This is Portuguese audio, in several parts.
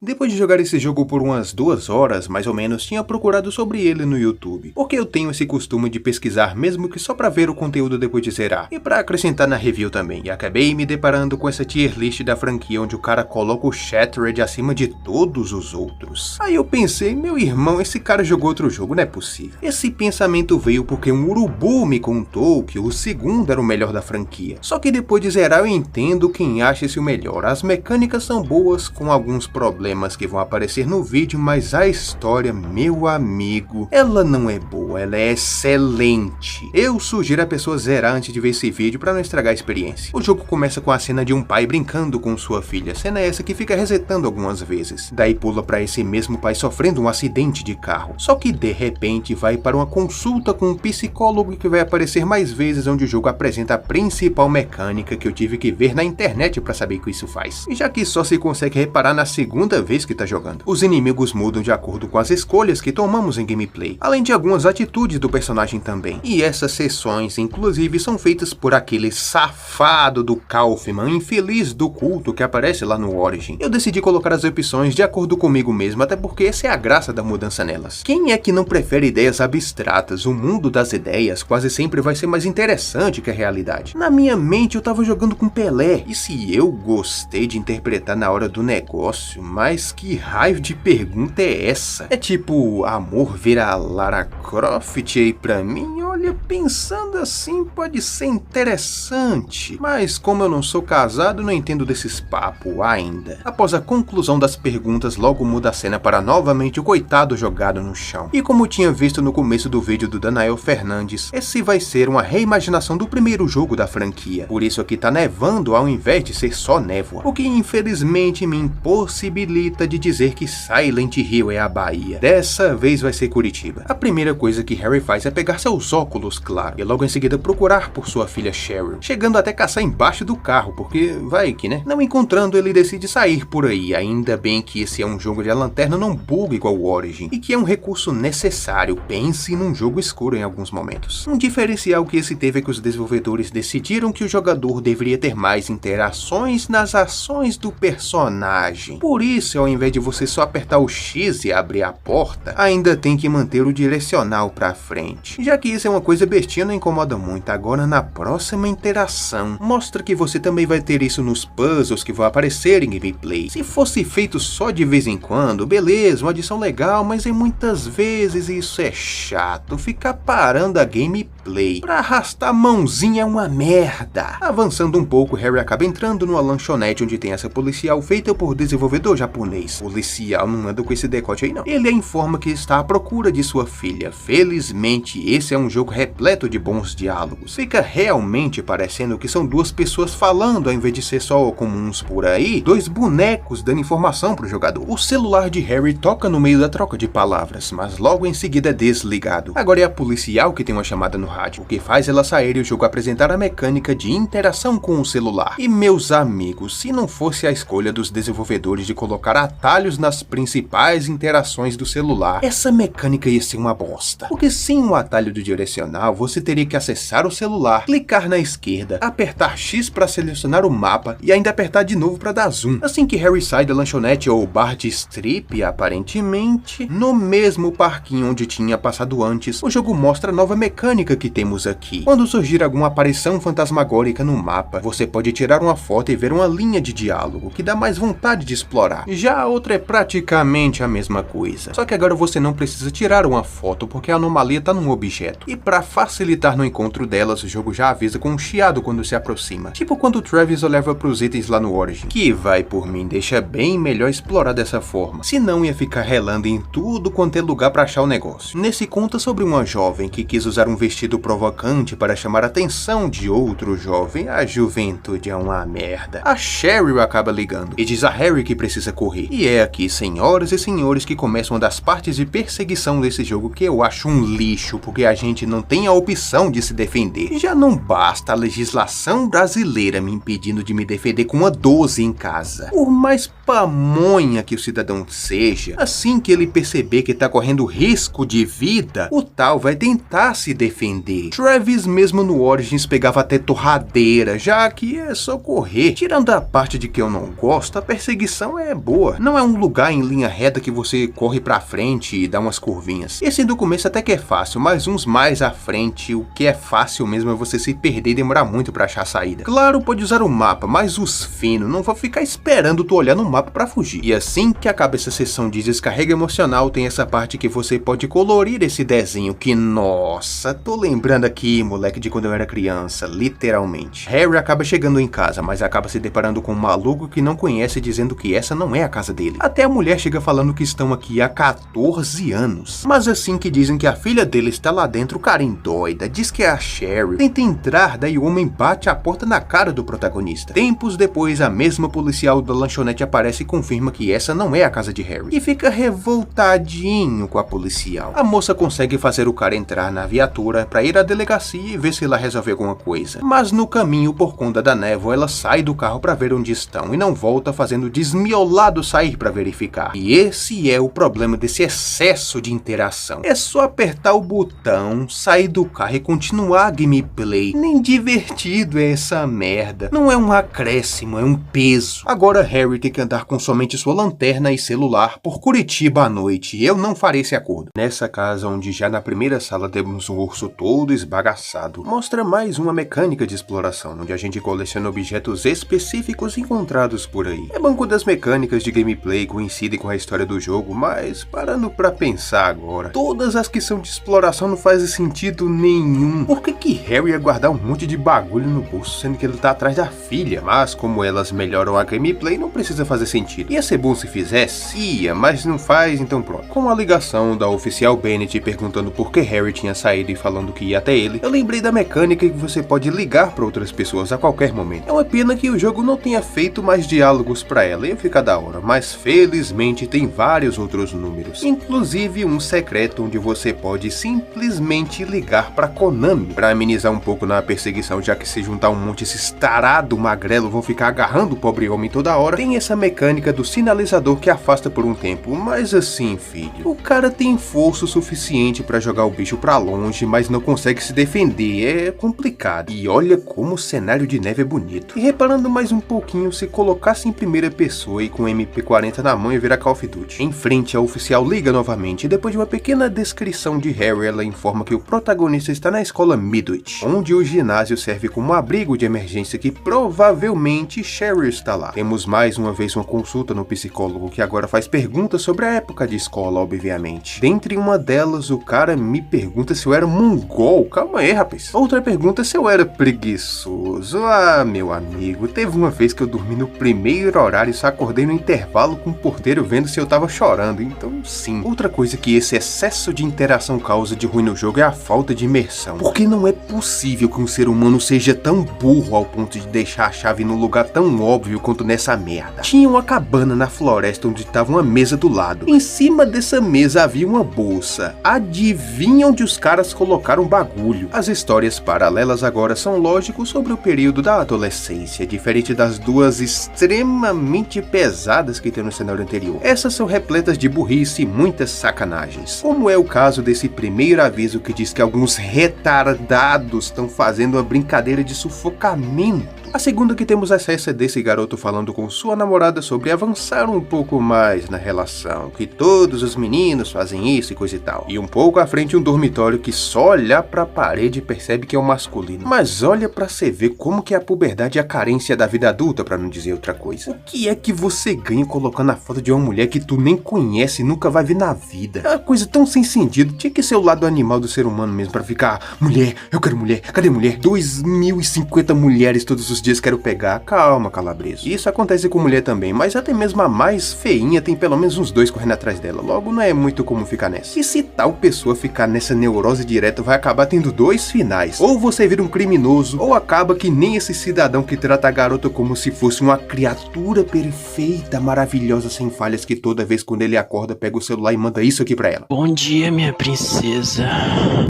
Depois de jogar esse jogo por umas 2 horas, mais ou menos, tinha procurado sobre ele no YouTube, porque eu tenho esse costume de pesquisar mesmo que só pra ver o conteúdo depois de zerar, e pra acrescentar na review também, e acabei me deparando com essa tier list da franquia onde o cara coloca o Shattered acima de todos os outros. Aí eu pensei, meu irmão, esse cara jogou outro jogo, não é possível. Esse pensamento veio porque um urubu me contou que o segundo era o melhor da franquia, só que depois de zerar eu entendo quem acha esse o melhor. As mecânicas são boas, com alguns problemas que vão aparecer no vídeo, mas a história, meu amigo, ela não é boa, ela é excelente. Eu sugiro a pessoa zerar antes de ver esse vídeo para não estragar a experiência. O jogo começa com a cena de um pai brincando com sua filha, cena essa que fica resetando algumas vezes. Daí pula para esse mesmo pai sofrendo um acidente de carro, só que de repente vai para uma consulta com um psicólogo que vai aparecer mais vezes, onde o jogo apresenta a principal mecânica que eu tive que ver na internet para saber o que isso faz. E já que só se consegue reparar na segunda vez que tá jogando. Os inimigos mudam de acordo com as escolhas que tomamos em gameplay, além de algumas atitudes do personagem também. E essas sessões, inclusive, são feitas por aquele safado do Kaufman, infeliz do culto que aparece lá no Origin. Eu decidi colocar as opções de acordo comigo mesmo, até porque essa é a graça da mudança nelas. Quem é que não prefere ideias abstratas? O mundo das ideias quase sempre vai ser mais interessante que a realidade. Na minha mente eu tava jogando com Pelé, e se eu gostei de interpretar na hora do negócio, mas que raio de pergunta é essa? É tipo, amor vira Lara Croft aí pra mim? Olha, pensando assim pode ser interessante, mas como eu não sou casado, não entendo desses papos ainda. Após a conclusão das perguntas, logo muda a cena para novamente o coitado jogado no chão. E como tinha visto no começo do vídeo do Danael Fernandes, esse vai ser uma reimaginação do primeiro jogo da franquia. Por isso aqui tá nevando ao invés de ser só névoa, o que infelizmente me impossibilita de dizer que Silent Hill é a Bahia. Dessa vez vai ser Curitiba. A primeira coisa que Harry faz é pegar seus óculos, claro, e logo em seguida procurar por sua filha Cheryl, chegando até caçar embaixo do carro, porque vai que, né? Não encontrando, ele decide sair por aí. Ainda bem que esse é um jogo de a lanterna não buga igual o Origin, e que é um recurso necessário, pense num jogo escuro em alguns momentos. Um diferencial que esse teve é que os desenvolvedores decidiram que o jogador deveria ter mais interações nas ações do personagem. Por isso, ao invés de você só apertar o X e abrir a porta, ainda tem que manter o direcional pra frente. Já que isso é uma coisa bestinha, não incomoda muito. Agora na próxima interação, mostra que você também vai ter isso nos puzzles que vão aparecer em gameplay. Se fosse feito só de vez em quando, beleza, uma adição legal, mas em muitas vezes isso é chato, ficar parando a gameplay pra arrastar a mãozinha é uma merda. Avançando um pouco, Harry acaba entrando numa lanchonete onde tem essa policial feita por desenvolvedor japonês. Policial não anda com esse decote aí não. Ele informa que está à procura de sua filha. Felizmente, esse é um jogo repleto de bons diálogos. Fica realmente parecendo que são duas pessoas falando, ao invés de ser só comuns por aí, dois bonecos dando informação pro jogador. O celular de Harry toca no meio da troca de palavras, mas logo em seguida é desligado. Agora é a policial que tem uma chamada no rádio, o que faz ela sair e o jogo apresentar a mecânica de interação com o celular. E meus amigos, se não fosse a escolha dos desenvolvedores de colocar atalhos nas principais interações do celular, essa mecânica ia ser uma bosta. Porque sem o atalho do direcional, você teria que acessar o celular, clicar na esquerda, apertar X para selecionar o mapa e ainda apertar de novo para dar zoom. Assim que Harry sai da lanchonete ou bar de strip, aparentemente, no mesmo parquinho onde tinha passado antes, o jogo mostra a nova mecânica que temos aqui. Quando surgir alguma aparição fantasmagórica no mapa, você pode tirar uma foto e ver uma linha de diálogo, que dá mais vontade de explorar. Já a outra é praticamente a mesma coisa, só que agora você não precisa tirar uma foto porque a anomalia está num objeto. E para facilitar no encontro delas, o jogo já avisa com um chiado quando se aproxima, tipo quando o Travis olhava para os itens lá no Origin, que vai por mim, deixa bem melhor explorar dessa forma, senão ia ficar relando em tudo quanto é lugar para achar o negócio. Nesse conta sobre uma jovem que quis usar um vestido provocante para chamar a atenção de outro jovem. A juventude é uma merda. A Cheryl acaba ligando e diz a Harry que precisa correr. E é aqui, senhoras e senhores, que começa uma das partes de perseguição desse jogo que eu acho um lixo, porque a gente não tem a opção de se defender. Já não basta a legislação brasileira me impedindo de me defender com uma 12 em casa. Por mais pamonha que o cidadão seja, assim que ele perceber que tá correndo risco de vida, o tal vai tentar se defender defender. Travis mesmo no Origins pegava até torradeira, já que é só correr. Tirando a parte de que eu não gosto, a perseguição é boa. Não é um lugar em linha reta que você corre pra frente e dá umas curvinhas. Esse do começo até que é fácil, mas uns mais à frente, o que é fácil mesmo é você se perder e demorar muito pra achar a saída. Claro, pode usar o mapa, mas os finos não vão ficar esperando tu olhar no mapa pra fugir. E assim que acaba essa sessão de descarrega emocional, tem essa parte que você pode colorir esse desenho que, nossa, tô lembrando aqui, moleque, de quando eu era criança, literalmente. Harry acaba chegando em casa, mas acaba se deparando com um maluco que não conhece, dizendo que essa não é a casa dele. Até a mulher chega falando que estão aqui há 14 anos. Mas assim que dizem que a filha dele está lá dentro, o cara endoida, diz que é a Sherry, tenta entrar, daí o homem bate a porta na cara do protagonista. Tempos depois, a mesma policial da lanchonete aparece e confirma que essa não é a casa de Harry, e fica revoltadinho com a policial. A moça consegue fazer o cara entrar na viatura para ir à delegacia e ver se ela resolve alguma coisa. Mas no caminho, por conta da névoa, ela sai do carro para ver onde estão e não volta, fazendo o desmiolado sair para verificar. E esse é o problema desse excesso de interação. É só apertar o botão, sair do carro e continuar a gameplay. Nem divertido é essa merda. Não é um acréscimo, é um peso. Agora Harry tem que andar com somente sua lanterna e celular por Curitiba à noite, e eu não farei esse acordo. Nessa casa, onde já na primeira sala temos um urso todo esbagaçado, mostra mais uma mecânica de exploração, onde a gente coleciona objetos específicos encontrados por aí. É banco das mecânicas de gameplay coincidem com a história do jogo, mas parando pra pensar agora, todas as que são de exploração não fazem sentido nenhum. Por que Harry ia guardar um monte de bagulho no bolso, sendo que ele tá atrás da filha? Mas como elas melhoram a gameplay, não precisa fazer sentido. Ia ser bom se fizesse? Ia, mas não faz, então pronto. Com a ligação da oficial Bennett perguntando por que Harry tinha saído e falando que ia até ele, eu lembrei da mecânica que você pode ligar para outras pessoas a qualquer momento. É uma pena que o jogo não tenha feito mais diálogos para ela, ia ficar da hora, mas felizmente tem vários outros números, inclusive um secreto onde você pode simplesmente ligar para Konami, para amenizar um pouco na perseguição, já que se juntar um monte esses tarado magrelo vão ficar agarrando o pobre homem toda hora. Tem essa mecânica do sinalizador que afasta por um tempo, mas assim, filho, o cara tem força suficiente para jogar o bicho pra longe, mas não consegue se defender, é complicado. E olha como o cenário de neve é bonito. E reparando mais um pouquinho, se colocasse em primeira pessoa e com MP40 na mão e virar Call of Duty. Em frente, a oficial liga novamente e depois de uma pequena descrição de Harry, ela informa que o protagonista está na escola Midwich, onde o ginásio serve como abrigo de emergência, que provavelmente Sherry está lá. Temos mais uma vez uma consulta no psicólogo, que agora faz perguntas sobre a época de escola, obviamente. Dentre uma delas, o cara me pergunta se eu era mongol. Calma aí, rapaz. Outra pergunta se eu era preguiçoso. Ah, meu amigo, teve uma vez que eu dormi no primeiro horário e só acordei no intervalo com o porteiro vendo se eu tava chorando, então sim. Outra coisa que esse excesso de interação causa de ruim no jogo é a falta de imersão. Porque não é possível que um ser humano seja tão burro ao ponto de deixar a chave num lugar tão óbvio quanto nessa merda. Tinha uma cabana na floresta onde tava uma mesa do lado. Em cima dessa mesa havia uma bolsa. Adivinha onde os caras colocaram bagulho? As histórias paralelas agora são lógicos sobre o período da adolescência, diferente das duas extremamente pesadas que tem no cenário anterior. Essas são repletas de burrice e muitas sacanagens, como é o caso desse primeiro aviso que diz que alguns retardados estão fazendo uma brincadeira de sufocamento. A segunda que temos acesso é desse garoto falando com sua namorada sobre avançar um pouco mais na relação, que todos os meninos fazem isso e coisa e tal. E um pouco à frente um dormitório que só olhar pra parede percebe que é o masculino. Mas olha pra você ver como que é a puberdade e a carência da vida adulta, pra não dizer outra coisa. O que é que você ganha colocando a foto de uma mulher que tu nem conhece e nunca vai ver na vida? É uma coisa tão sem sentido. Tinha que ser o lado animal do ser humano mesmo, pra ficar mulher, eu quero mulher, cadê mulher? 2050 mulheres todos os dias quero pegar. Calma, Calabreso. Isso acontece com mulher também, mas até mesmo a mais feinha tem pelo menos uns dois correndo atrás dela. Logo, não é muito comum ficar nessa. E se tal pessoa ficar nessa neurose direta, vai acabar tendo dois finais. Ou você vira um criminoso, ou acaba que nem esse cidadão que trata a garota como se fosse uma criatura perfeita, maravilhosa, sem falhas, que toda vez quando ele acorda, pega o celular e manda isso aqui pra ela. Bom dia, minha princesa.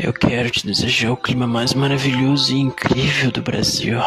Eu quero te desejar o clima mais maravilhoso e incrível do Brasil.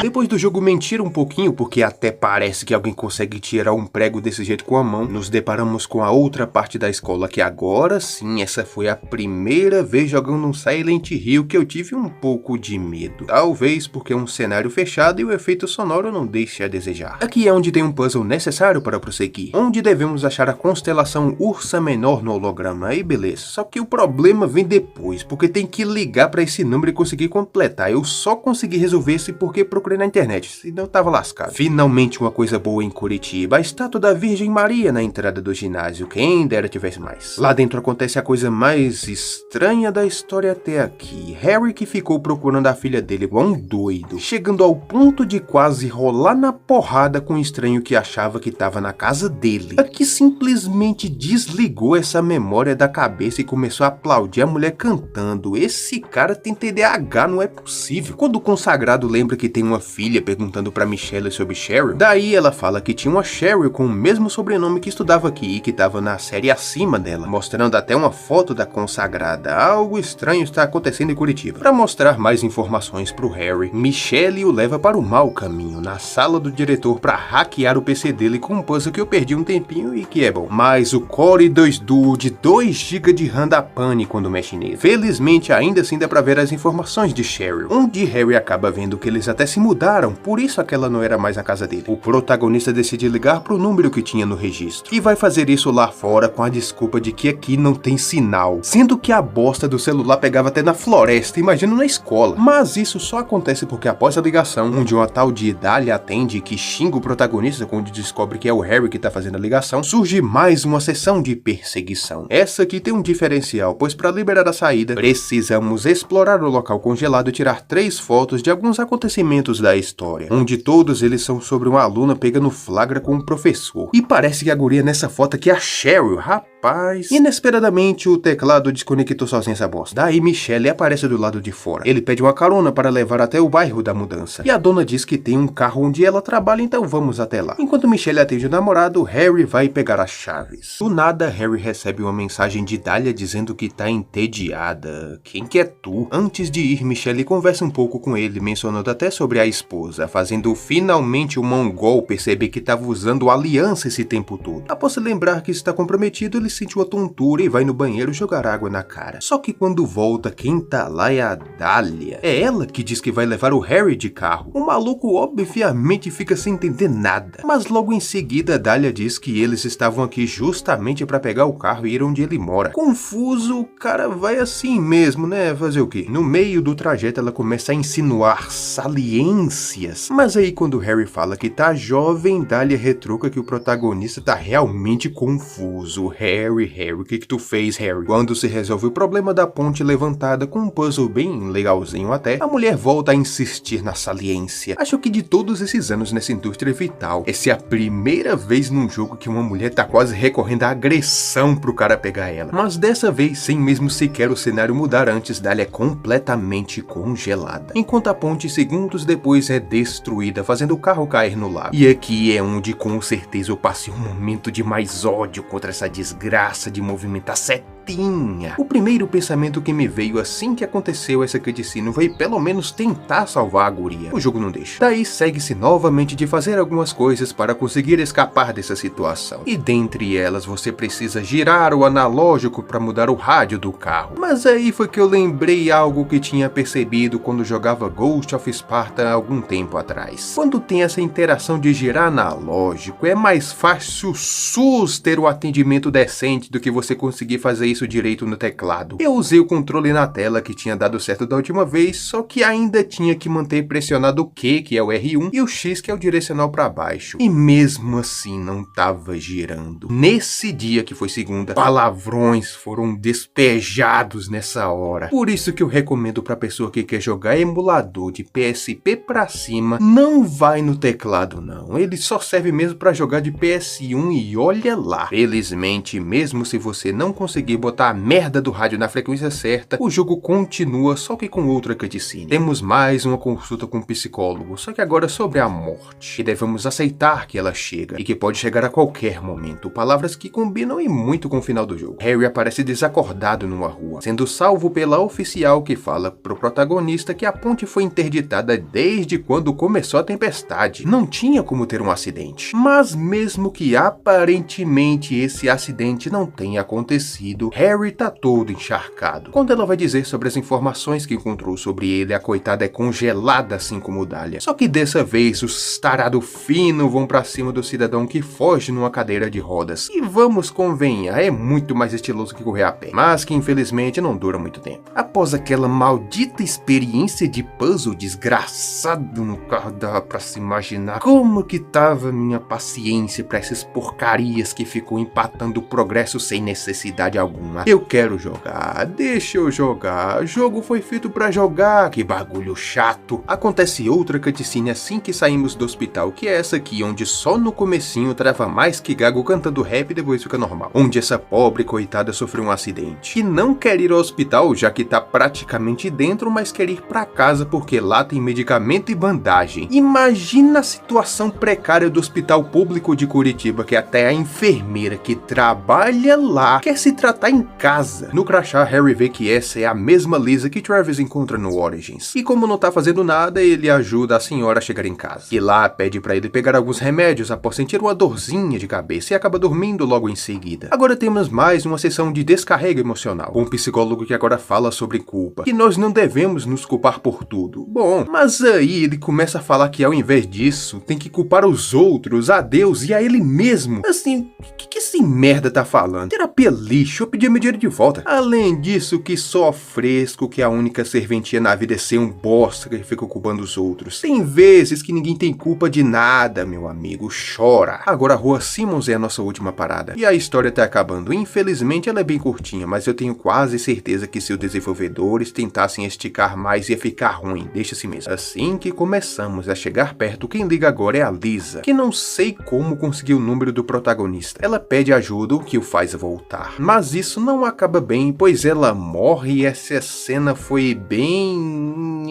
Depois do do jogo mentir um pouquinho, porque até parece que alguém consegue tirar um prego desse jeito com a mão, nos deparamos com a outra parte da escola, que agora sim, essa foi a primeira vez jogando um Silent Hill que eu tive um pouco de medo. Talvez porque é um cenário fechado e o efeito sonoro não deixe a desejar. Aqui é onde tem um puzzle necessário para prosseguir, onde devemos achar a constelação Ursa Menor no holograma, aí beleza. Só que o problema vem depois, porque tem que ligar para esse número e conseguir completar. Eu só consegui resolver isso porque procurei na internet, senão eu tava lascado. Finalmente uma coisa boa em Curitiba, a estátua da Virgem Maria na entrada do ginásio, quem dera tivesse mais. Lá dentro acontece a coisa mais estranha da história até aqui. Harry, que ficou procurando a filha dele igual um doido, chegando ao ponto de quase rolar na porrada com um estranho que achava que tava na casa dele. Aqui simplesmente desligou essa memória da cabeça e começou a aplaudir a mulher cantando. Esse cara tem TDAH, não é possível. Quando o consagrado lembra que tem uma filha perguntando pra Michelle sobre Cheryl, daí ela fala que tinha uma Cheryl com o mesmo sobrenome que estudava aqui e que tava na série acima dela, mostrando até uma foto da consagrada. Algo estranho está acontecendo em Curitiba. Para mostrar mais informações pro Harry, Michelle o leva para o mau caminho, na sala do diretor para hackear o PC dele com um puzzle que eu perdi um tempinho e que é bom. Mas o Core 2 Duo de 2 GB de RAM dá pane quando mexe nele. Felizmente ainda assim dá pra ver as informações de Cheryl, onde Harry acaba vendo que eles até se mudaram, por isso aquela não era mais a casa dele. O protagonista decide ligar pro número que tinha no registro, e vai fazer isso lá fora com a desculpa de que aqui não tem sinal, sendo que a bosta do celular pegava até na floresta, imagina na escola. Mas isso só acontece porque após a ligação, onde uma tal de Dália atende, que xinga o protagonista quando descobre que é o Harry que tá fazendo a ligação, surge mais uma sessão de perseguição. Essa aqui tem um diferencial, pois para liberar a saída, precisamos explorar o local congelado e tirar 3 fotos de alguns acontecimentos da história, onde todos eles são sobre uma aluna pegando flagra com um professor. E parece que a guria nessa foto aqui é a Cheryl, rapaz. Inesperadamente o teclado desconectou sozinho essa bosta. Daí Michelle aparece do lado de fora. Ele pede uma carona para levar até o bairro da mudança. E a dona diz que tem um carro onde ela trabalha, então vamos até lá. Enquanto Michelle atende o namorado, Harry vai pegar as chaves. Do nada, Harry recebe uma mensagem de Dália dizendo que tá entediada. Quem que é tu? Antes de ir, Michelle conversa um pouco com ele, mencionando até sobre a esposa, fazendo finalmente o mongol perceber que tava usando aliança esse tempo todo. Após se lembrar que está comprometido, ele sente uma tontura e vai no banheiro jogar água na cara. Só que quando volta, quem tá lá é a Dália. É ela que diz que vai levar o Harry de carro. O maluco obviamente fica sem entender nada. Mas logo em seguida, Dália diz que eles estavam aqui justamente para pegar o carro e ir onde ele mora. Confuso, o cara vai assim mesmo, né? Fazer o quê? No meio do trajeto, ela começa a insinuar saliências. Mas aí quando Harry fala que tá jovem, Dália retruca que o protagonista tá realmente confuso. Harry, o que tu fez, Harry? Quando se resolve o problema da ponte levantada com um puzzle bem legalzinho até, a mulher volta a insistir na saliência. Acho que de todos esses anos nessa indústria vital, essa é a primeira vez num jogo que uma mulher tá quase recorrendo à agressão pro cara pegar ela. Mas dessa vez, sem mesmo sequer o cenário mudar antes, Dália é completamente congelada. Enquanto a ponte, segundos depois, é destruída, fazendo o carro cair no lago. E aqui é onde com certeza eu passei um momento de mais ódio contra essa desgraça de movimentar setinha. O primeiro pensamento que me veio assim que aconteceu essa cutscene foi pelo menos tentar salvar a guria. O jogo não deixa. Daí segue-se novamente de fazer algumas coisas para conseguir escapar dessa situação. E dentre elas você precisa girar o analógico para mudar o rádio do carro. Mas aí foi que eu lembrei algo que tinha percebido quando jogava Ghost of Sparta há algum tempo atrás. Quando tem essa interação de girar analógico, é mais fácil SUS ter o atendimento decente do que você conseguir fazer isso direito no teclado. Eu usei o controle na tela que tinha dado certo da última vez, só que ainda tinha que manter pressionado o Q, que é o R1, e o X, que é o direcional para baixo. E mesmo assim não tava girando. Nesse dia, que foi segunda, palavrões foram despejados nessa hora. Por isso que eu recomendo pra pessoa que quer jogar emulador de PSP pra cima, não vai no teclado não. Ele só serve mesmo pra jogar de PS1 e olha lá. Felizmente, mesmo se você não conseguir botar a merda do rádio na frequência certa, o jogo continua, só que com outra cutscene. Temos mais uma consulta com um psicólogo, só que agora sobre a morte, e devemos aceitar que ela chega, e que pode chegar a qualquer momento, palavras que combinam e muito com o final do jogo. Harry aparece desacordado numa rua, sendo salvo pela oficial que fala pro protagonista que a ponte foi interditada desde quando começou a tempestade. Não tinha como ter um acidente. Mas mesmo que aparentemente esse acidente não tenha acontecido, Harry tá todo encharcado. Quando ela vai dizer sobre as informações que encontrou sobre ele, a coitada é congelada assim como Dahlia. Só que dessa vez os tarado fino vão pra cima do cidadão que foge numa cadeira de rodas. E vamos convenhar, é muito mais estiloso que correr a pé, mas que infelizmente não dura muito tempo. Após aquela maldita experiência de puzzle desgraçado no carro, dá pra se imaginar como que tava minha paciência pra essas porcarias que ficou empatando o progresso sem necessidade alguma. Eu quero jogar, deixa eu jogar, o jogo foi feito pra jogar, que bagulho chato. Acontece outra cutscene assim que saímos do hospital, que é essa aqui, onde só no comecinho trava mais que Gago cantando rap e depois fica normal. Onde essa pobre coitada sofreu um acidente. E não quer ir ao hospital, já que tá praticamente dentro, mas quer ir pra casa porque lá tem medicamento e bandagem. Imagina a situação precária do hospital público de Curitiba, que até a enfermeira que trabalha lá quer se tratar em casa. No crachá, Harry vê que essa é a mesma Lisa que Travis encontra no Origins. E como não tá fazendo nada, ele ajuda a senhora a chegar em casa. E lá pede pra ele pegar alguns remédios após sentir uma dorzinha de cabeça e acaba dormindo logo em seguida. Agora temos mais uma sessão de descarrego emocional, com um psicólogo que agora fala sobre culpa, que nós não devemos nos culpar por tudo. Bom, mas aí ele começa a falar que ao invés disso, tem que culpar os outros, a Deus e a ele mesmo. Assim, o que esse merda tá falando? Terapia lixo, eu pedi meu dinheiro de volta. Além disso, que só fresco que a única serventia na vida é ser um bosta que fica culpando os outros. Tem vezes que ninguém tem culpa de nada, meu amigo, chora. Agora a Rua Simmons é a nossa última parada. E a história tá acabando. Infelizmente ela é bem curtinha, mas eu tenho quase certeza que se os desenvolvedores tentassem esticar mais ia ficar ruim, deixa assim mesmo. Assim que começamos a chegar perto, quem liga agora é a Lisa, que não sei como conseguiu o número do protagonista. Ela pede ajuda, o que o faz voltar. Mas isso não acaba bem, pois ela morre e essa cena foi bem...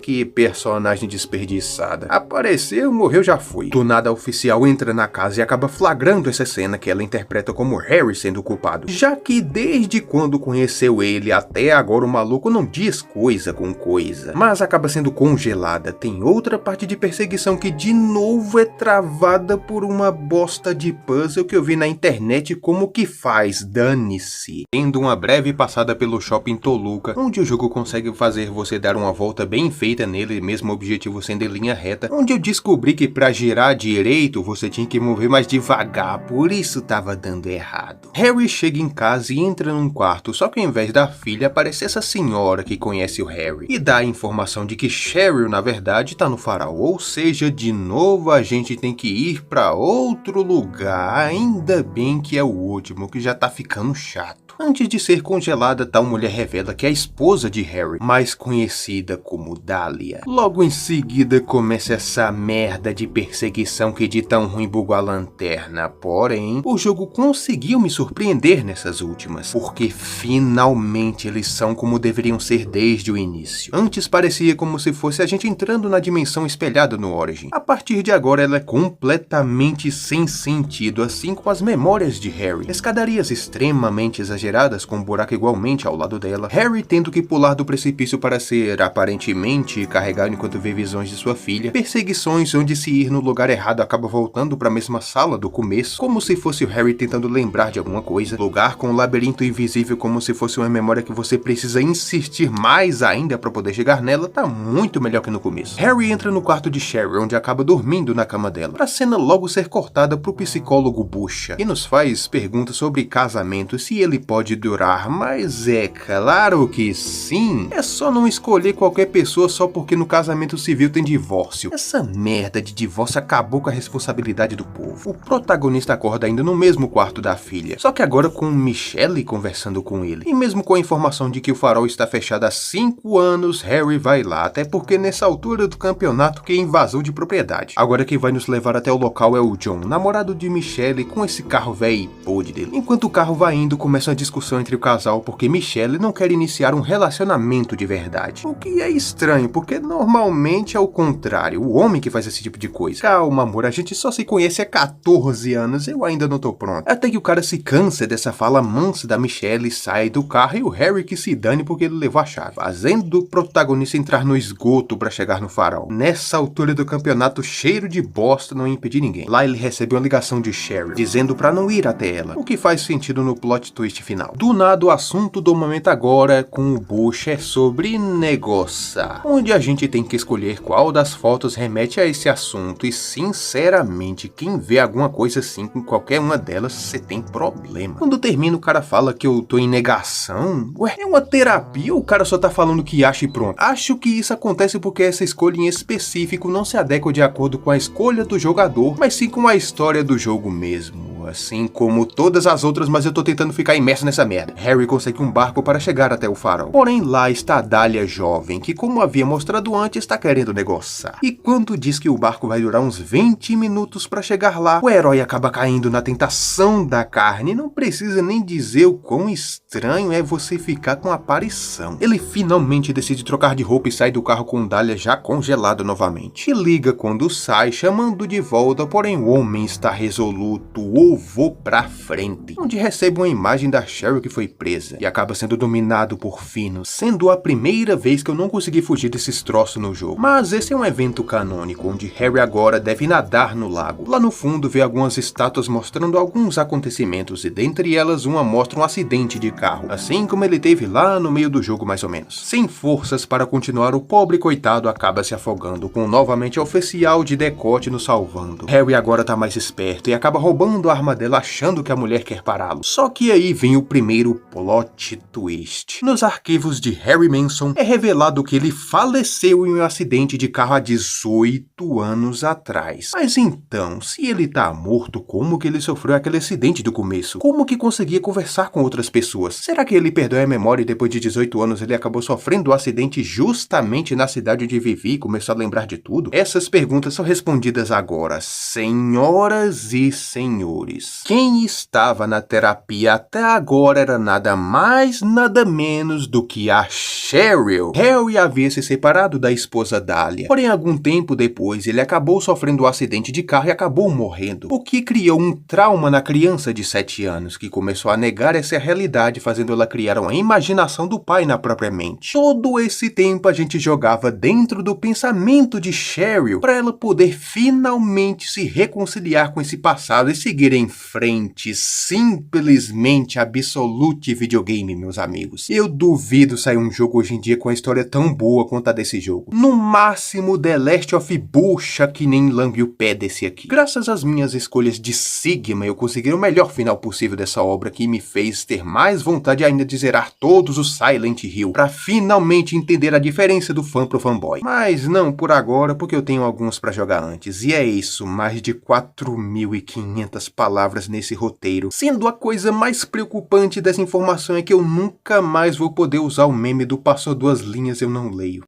que personagem desperdiçada. Apareceu, morreu, já foi. Do nada a oficial entra na casa e acaba flagrando essa cena que ela interpreta como Harry sendo culpado. Já que desde quando conheceu ele até agora o maluco não diz coisa com coisa, mas acaba sendo congelada. Tem outra parte de perseguição que de novo é travada por uma bosta de puzzle que eu vi na internet como que faz, dane-se. Tendo uma breve passada pelo shopping Toluca, onde o jogo consegue fazer você dar uma volta bem feita nele, mesmo objetivo sendo em linha reta, onde eu descobri que pra girar direito você tinha que mover mais devagar, por isso tava dando errado. Harry chega em casa e entra num quarto, só que ao invés da filha aparece essa senhora que conhece o Harry e dá a informação de que Cheryl na verdade tá no farol, ou seja, de novo a gente tem que ir pra outro lugar, ainda bem que é o último, que já tá ficando chato. Antes de ser congelada, tal mulher revela que é a esposa de Harry, mais conhecida como Dahlia. Logo em seguida começa essa merda de perseguição que de tão ruim bugou a lanterna, porém, o jogo conseguiu me surpreender nessas últimas, porque finalmente eles são como deveriam ser desde o início. Antes parecia como se fosse a gente entrando na dimensão espelhada no Origin. A partir de agora ela é completamente sem sentido, assim como as memórias de Harry. Escadarias extremamente exageradas com um buraco igualmente ao lado dela, Harry tendo que pular do precipício para ser aparentemente carregado enquanto vê visões de sua filha, perseguições onde se ir no lugar errado acaba voltando para a mesma sala do começo, como se fosse o Harry tentando lembrar de alguma coisa, lugar com um labirinto invisível como se fosse uma memória que você precisa insistir mais ainda para poder chegar nela, tá muito melhor que no começo. Harry entra no quarto de Cheryl, onde acaba dormindo na cama dela, pra cena logo ser cortada pro psicólogo Bucha, que nos faz perguntas sobre casamento, se ele pode durar, mas é claro que sim, é só não escolher qualquer pessoa só porque no casamento civil tem divórcio. Essa merda de divórcio acabou com a responsabilidade do povo. O protagonista acorda ainda no mesmo quarto da filha, só que agora com Michelle conversando com ele. E mesmo com a informação de que o farol está fechado há 5 anos, Harry vai lá, até porque nessa altura do campeonato que é invasão de propriedade. Agora quem vai nos levar até o local é o John, namorado de Michelle, com esse carro velho e podre dele. Enquanto o carro vai indo, começa uma discussão entre o casal porque Michelle não quer iniciar um relacionamento de verdade. O que é estranho, porque normalmente é o contrário, o homem que faz esse tipo de coisa. Calma, amor, a gente só se conhece há 14 anos, eu ainda não tô pronto. Até que o cara se cansa dessa fala mansa da Michelle, sai do carro e o Harry que se dane porque ele levou a chave, fazendo o protagonista entrar no esgoto pra chegar no farol. Nessa altura do campeonato, cheiro de bosta não ia impedir ninguém. Lá ele recebe uma ligação de Cheryl, dizendo pra não ir até ela, o que faz sentido no plot twist final. Do nada, o assunto do momento agora com o Bush é sobre negociar, onde a gente tem que escolher qual das fotos remete a esse assunto e sinceramente, quem vê alguma coisa assim com qualquer uma delas, você tem problema. Quando termina o cara fala que eu tô em negação, ué, é uma terapia ou o cara só tá falando que acha e pronto? Acho que isso acontece porque essa escolha em específico não se adequa de acordo com a escolha do jogador, mas sim com a história do jogo mesmo. Assim como todas as outras, mas eu tô tentando ficar imerso nessa merda. Harry consegue um barco para chegar até o farol. Porém, lá está a Dahlia jovem, que como havia mostrado antes, está querendo negociar. E quando diz que o barco vai durar uns 20 minutos para chegar lá, o herói acaba caindo na tentação da carne. Não precisa nem dizer o quão estranho é você ficar com a aparição. Ele finalmente decide trocar de roupa e sai do carro com Dahlia já congelado novamente. E liga quando sai, chamando de volta, porém o homem está resoluto, ou vou pra frente, onde recebe uma imagem da Cheryl que foi presa e acaba sendo dominado por Finos, sendo a primeira vez que eu não consegui fugir desses troços no jogo. Mas esse é um evento canônico, onde Harry agora deve nadar no lago. Lá no fundo vê algumas estátuas mostrando alguns acontecimentos e dentre elas uma mostra um acidente de carro, assim como ele teve lá no meio do jogo mais ou menos. Sem forças para continuar, o pobre coitado acaba se afogando, com novamente a oficial de decote nos salvando. Harry agora tá mais esperto e acaba roubando a arma dela achando que a mulher quer pará-lo. Só que aí vem o primeiro plot twist. Nos arquivos de Harry Manson é revelado que ele faleceu em um acidente de carro há 18 anos atrás. Mas então, se ele tá morto, como que ele sofreu aquele acidente do começo? Como que conseguia conversar com outras pessoas? Será que ele perdeu a memória e depois de 18 anos ele acabou sofrendo o acidente justamente na cidade onde vivia e começou a lembrar de tudo? Essas perguntas são respondidas agora, senhoras e senhores. Quem estava na terapia até agora era nada mais, nada menos do que a Cheryl. Harry havia se separado da esposa Dahlia, porém algum tempo depois ele acabou sofrendo um acidente de carro e acabou morrendo, o que criou um trauma na criança de 7 anos, que começou a negar essa realidade, fazendo ela criar uma imaginação do pai na própria mente. Todo esse tempo a gente jogava dentro do pensamento de Cheryl para ela poder finalmente se reconciliar com esse passado e seguir em frente. Simplesmente absolute videogame, meus amigos. Eu duvido sair um jogo hoje em dia com a história tão boa quanto a desse jogo. No máximo The Last of Bucha, que nem lambe o pé desse aqui. Graças às minhas escolhas de Sigma, eu consegui o melhor final possível dessa obra, que me fez ter mais vontade ainda de zerar todos os Silent Hill, pra finalmente entender a diferença do fã pro fanboy. Mas não por agora, porque eu tenho alguns pra jogar antes. E é isso, mais de 4.500 palavras nesse roteiro. Sendo a coisa mais preocupante dessa informação é que eu nunca mais vou poder usar o meme do passou 2 linhas eu não leio.